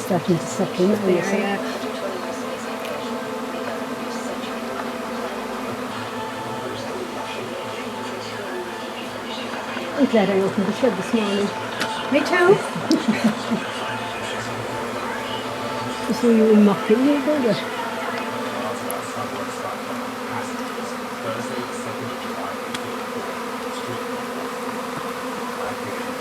starting to settle now. There, You see. yeah. I'm glad I opened the shed this morning. Me too. So you were mocking me about it.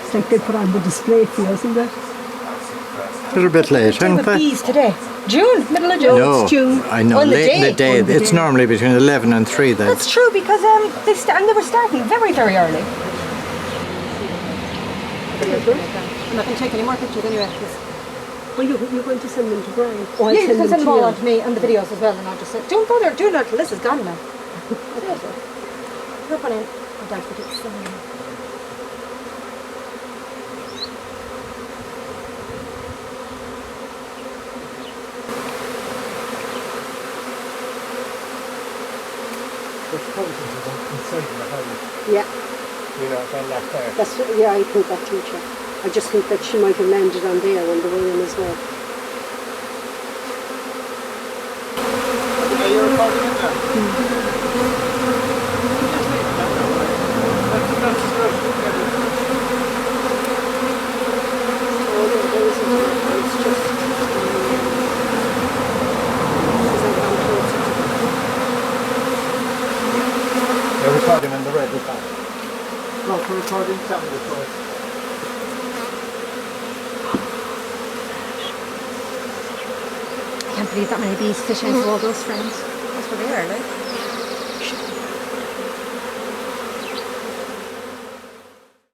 It's like they put on the display for you, isn't it? A little bit late, Day aren't with they? bees today. June, middle of June. No, it's June. I know, On the late in the day. day. On the It's day. normally between 11 and 3 then. That's true because they were starting very, very early. I'm not going to take any more pictures anyway. Well, you're going to send them to Brian. Oh, I'll Yeah, you can send them to all you. on to me and the videos as well, and I'll just say, don't go there, do not till this is gone now. Seriously. Look on in. Oh, don't forget to send them. Yeah, You know, on that there. yeah, I think that too, Chair. I just think that she might have landed on there on the way in as well. Are you recording it now? Oh, no, there isn't. It's just... They're recording on the red with that. No, for recording, tell me the choice. I can't believe that many bees fishing into all those frames. That's what they are, like.